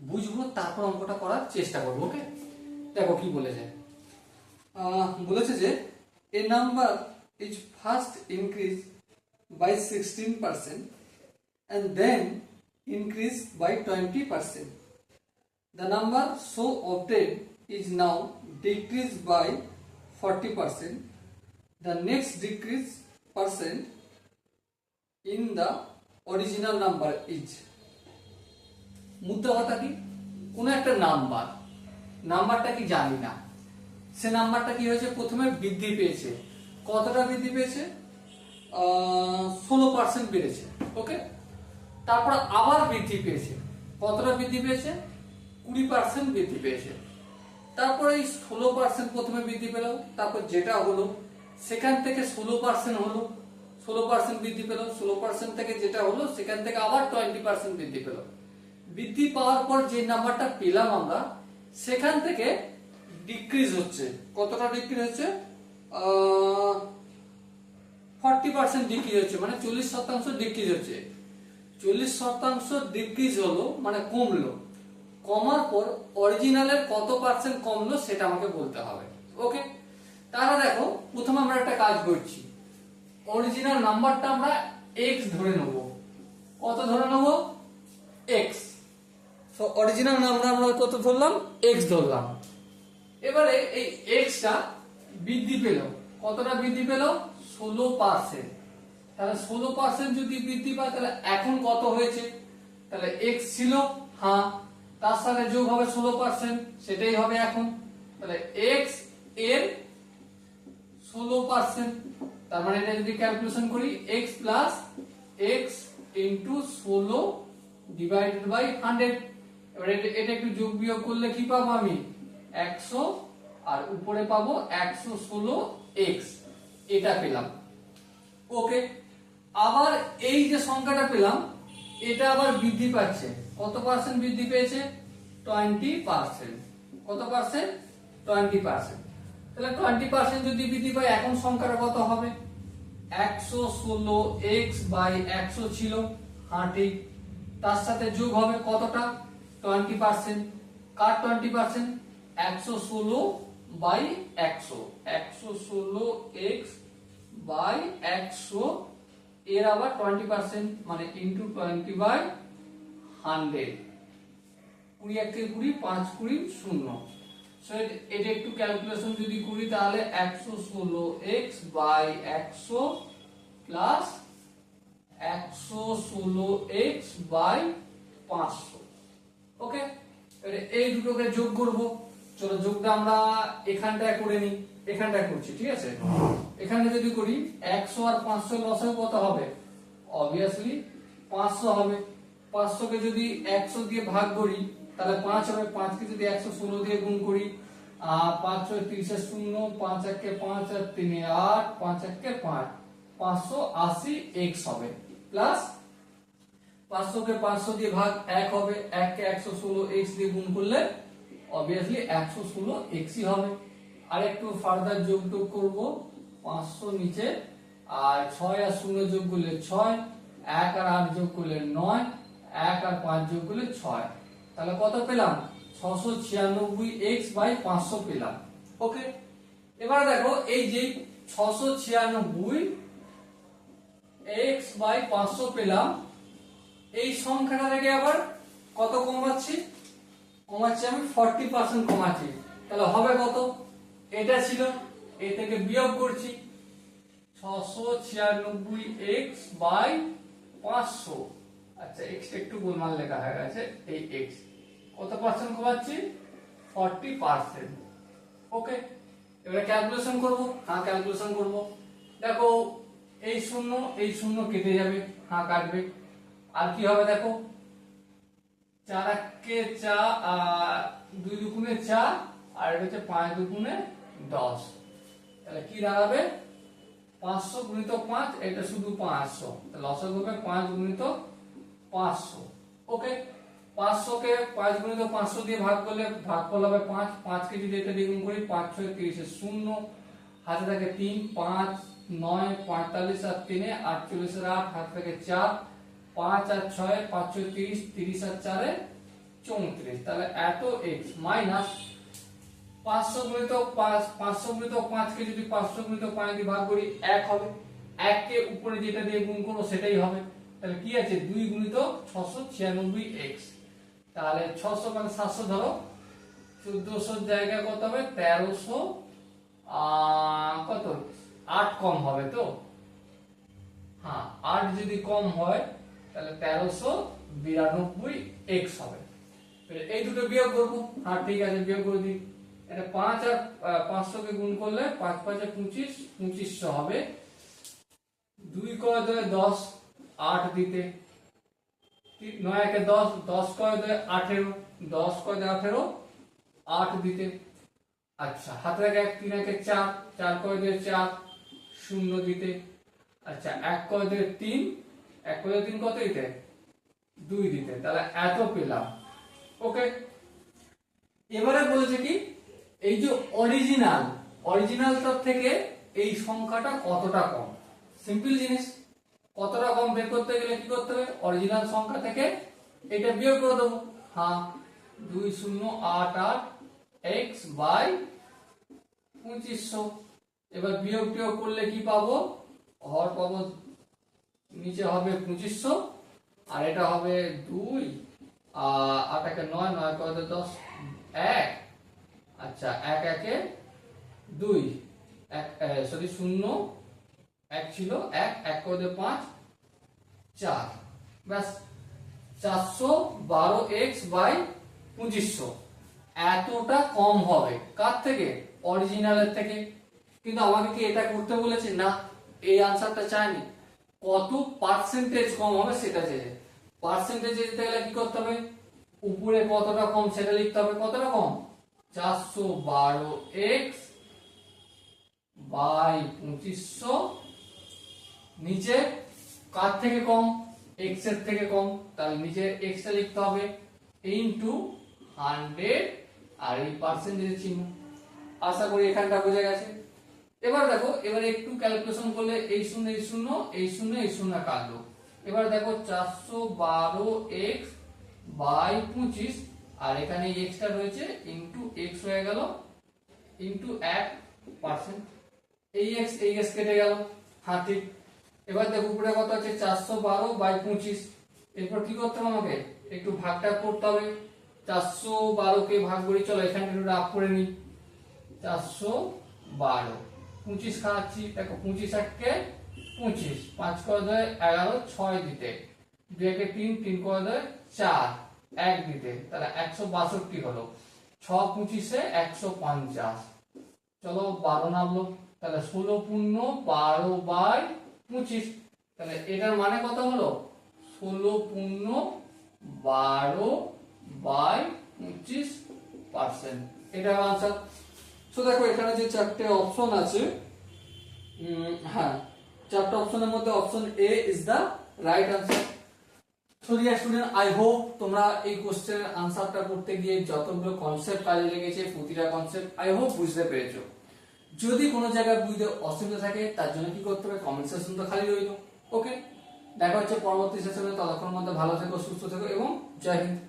বুঝবো, তারপর অঙ্কটা করার চেষ্টা করবো। ওকে, দেখো কি বলেছে। বলেছে যে a number is first increase by 16% and then increase by 20%. The number so obtained is now decreased by 40%. The next decrease percent in the original number is. মুদ্রা কথা কি, কোন একটা নাম্বারটা কি জানি না, সে নাম্বারটা কি হয়েছে, প্রথমে বৃদ্ধি পেয়েছে। কতটা বৃদ্ধি পেয়েছে? 16% বেড়েছে। ওকে, তারপর আবার বৃদ্ধি পেয়েছে। কতটা বৃদ্ধি পেয়েছে? 20% বৃদ্ধি পেয়েছে। তারপরে এই 16% প্রথমে বৃদ্ধি পেল, তারপর যেটা হলো সেখান থেকে 16% হলো, 16% বৃদ্ধি পেল, 16% থেকে যেটা হলো সেখান থেকে আবার 20% বৃদ্ধি পেল। বৃদ্ধি পাওয়ার পর যে নাম্বারটা পেলাম আমরা, সেখান থেকে ডিক্রিজ হচ্ছে। কতটা ডিক্রিজ হচ্ছে? 40% ডিক্রিজ হচ্ছে, মানে 40% ডিক্রিজ হচ্ছে। 40% ডিক্রিজ হলো মানে কমলো। কমার পর অরিজিনালের কত পার্সেন্ট কমলো সেটা আমাকে বলতে হবে। ওকে, তাহলে দেখো প্রথমে আমরা একটা কাজ করছি, অরিজিনাল নাম্বারটা আমরা x ধরে নেব। কত ধরে নেব? x। সো অরিজিনাল নাম্বার আমরা কত ধরলাম? x ধরলাম। এবারে এই x টা বৃদ্ধি পেল। কতটা বৃদ্ধি পেল? 16%। তাহলে 16% যদি বৃদ্ধি পায় তাহলে এখন কত হয়েছে? তাহলে x ছিল, হ্যাঁ, তার সাথে যোগ হবে 16%, সেটাই হবে এখন। তাহলে x এর 16%, তার মানে এটা যদি ক্যালকুলেশন করি x plus x into 16 divided by 100। এবার এটা একটু যোগ বিয়োগ করলে কি পাবো আমি? 100 আর উপরে পাবো 116x, এটা পেলাম। ওকে, আবার এই যে সংখ্যাটা পেলাম এটা আবার বৃদ্ধি পাচ্ছে। কত পার্সেন্ট বৃদ্ধি পেয়েছে? 20%। কত পার্সেন্ট? 20%। তাহলে 20% যদি বৃদ্ধি পায় এখন সংখ্যাটা কত হবে? 116x বাই 100 ছিল, হ্যাঁ ঠিক। তার সাথে যোগ হবে কতটা? 20%। কার 20%? 116 বাই 100, 116x বাই 100 এর আবার 20% মানে ইন্টু 20/100। 20 1 থেকে 20, 5 20 0। সো এটা একটু ক্যালকুলেশন যদি করি তাহলে 116x by 100 plus 116x by 500। ওকে, এই দুটোকে যোগ করব। চলো যোগটা আমরা এখানটায় করে নিই, এখানটায় করছি, ঠিক আছে। এখানে যদি করি 100 আর 500 লসাগু কত হবে? অবভিয়াসলি 500 হবে। 500 কে যদি 100 দিয়ে ভাগ করি তাহলে 5 হবে। 5 কে যদি 116 দিয়ে গুণ করি 5 6 30 0, 5 1 কে 5 আর 3 এ 8, 5 1 কে 5, 580x হবে। প্লাস 500 কে 500 দিয়ে ভাগ 1 হবে, 1 কে 116x দিয়ে গুণ করলে অবভিয়াসলি 116x ই হবে। আর একটু ফার্দার যোগ করব, 500 নিচে আর 6 আর 0 যোগ করলে 6, 1 আর 8 যোগ করলে 9, 1 আর 5 যোগ করলে 6। তাহলে কত পেলাম? 696x বাই 500 পেলাম। ওকে, এবারে দেখো এই যে 696x বাই 500 পেলাম, এই সংখ্যাটা থেকে আবার কত কমাচ্ছি? কমাচ্ছি আমি 40% কমাচ্ছি। তাহলে হবে কত? এটা ছিল, এ থেকে বিয়োগ করছি 696x বাই 500। আচ্ছা, x একটু গোলমাল লেখা হয়ে গেছে, এই x কত পার্সেন্ট কমাচ্ছি? 40%। ওকে, এবারে ক্যালকুলেশন করব। হ্যাঁ, ক্যালকুলেশন করব। দেখো এই শূন্য কেটে যাবে, হ্যাঁ কাটবে। আর কি হবে দেখো, 4 কে 4, 2 দুগুণে 4 আর এটা হচ্ছে 5 দুগুণে 10। তাহলে কি দাঁড়াবে? 500 গুণিত 5, এটা শুধু 500। তাহলে লসাগু হবে 5 গুণিত 500। ওকে, 500 কে 5 গুণিত 500 দিয়ে ভাগ করলে ভাগফল হবে 5। 5 কে যদি এটা দিয়ে গুণ করি 5 6 30 এ 0, হাতে থাকে 3, 5 9 45 আর 3 এ 48 এর 8, হাতে থাকে 4, 5 আর 6 5 6 30, 30 আর 4 এ 34, তাহলে এত x মাইনাস 500 গুণিত 5, 500 গুণিত 5 কে যদি 500 গুণিত 5 দিয়ে ভাগ করি 1 হবে, 1 কে উপরে যেটা দিয়ে গুণ করব সেটাই হবে, তাহলে কি আছে 2 গুণিত 696x, তাহলে 600 মানে 700 ধরো, 1400 জায়গায় কত হবে 1300, কত 8 কম হবে তো, হ্যাঁ 8 যদি কম হয় তাহলে 1392x হবে। এই দুটো বিয়োগ করব, হ্যাঁ ঠিক আছে বিয়োগ করে দিই, এটা 5 আর 500 কে গুণ করলে 5 5 এ 25, 2500 হবে, 2 কয় 10, 8 দিতে, 9 একে 10, 10 কয় 18, 10 কয় 18, 8 দিতে, আচ্ছা হাতে এক 3 একে 4, 4 কয় 4, 0 দিতে, আচ্ছা 1 কয় 3, 1 কয় 3 কত দিতে 2 দিতে, তাহলে এত পেলাম। ওকে, এবারে বলেছে কি এই যে অরিজিনালটার থেকে এই সংখ্যাটা কতটা কম, সিম্পল জিনিস, কতটা কম বের করতে গেলে কি করতে হবে, অরিজিনাল সংখ্যা থেকে এটা বিয়োগ করে দেবো, হ্যাঁ 2088 x বাই 2500, এবার বিয়োগ টিয়োগ করলে কি পাবো, হর পাবো নিচে হবে 2500 আর এটা হবে 2, 8 একে 9, 9 কয় 10, 1, আচ্ছা 1 একে 2, 1 সরি 0, 1 ছিল 1, 1 কয় 5, 4, ব্যাস 412x বাই 2500 এতটা কম হবে কার থেকে, অরিজিনালের থেকে। কিন্তু আমাকে কি এটা করতে বলেছে না, এই আনসারটা চাইনি, কত পার্সেন্টেজ কম হবে সেটা চেয়েছে, পার্সেন্টেজ দিতে গেলে কি করতে হবে, উপরে কতটা কম সেটা লিখতে হবে, কতটা কম 412x বাই 2500, নিচে কার থেকে কম, x এর থেকে কম, তাহলে নিচে x টা লিখতে হবে ইনটু 100 আর এই পার্সেন্টেজ চিহ্ন। আশা করি এখানটা বোঝা গেছে। এবার দেখো, এবার একটু ক্যালকুলেশন করলে এই শূন্য এই শূন্য এই শূন্য এই শূন্য কাটলো, এবার দেখো 412x বাই 25 আর এখানে x টা রয়েছে ইনটু x হয়ে গেল ইনটু 1%, এই x কেটে গেল, হ্যাঁ ঠিক। এবার দেখো উপরে কত আছে 412 বাই 25, এরপর কি করতে হবে, আমাকে একটু ভাগটা করতে হবে, 412 কে ভাগ করি, চলো এখানে একটু রাফ করে নিই, 412 25 খাচ্ছি, দেখো 25 কে 25, 5 কয় 11, 6 দিতে, 2 একে 3, 3 কয় 4, 1 দিতে, তাহলে 162 হলো, 6 25 এ 150, চলো 12 নামলো, তাহলে 16 পূর্ণ 12 বাই 25, তাহলে এটার মানে কত হলো 16 পূর্ণ 12 বাই 25%, এটা आंसर। সো দেখো এখানে যে চারটে অপশন আছে, হ্যাঁ চারটে অপশনের মধ্যে option A is the right answer. So dear student, I hope তোমরা এই কোশ্চেনের আনসারটা করতে গিয়ে যতগুলো কনসেপ্ট কাজে লেগেছে প্রতিটা কনসেপ্ট আই হোপ বুঝতে পেরেছো। যদি কোনো জায়গায় বুঝতে অসুবিধা থাকে তার জন্য কি করতে হবে, কমেন্ট সেকশন তো খালি রইলো। ওকে, দেখা হচ্ছে পরবর্তী সেশনে, ততক্ষণ মধ্যে ভালো থেকো, সুস্থ থেকো এবং জয় হিন্দ।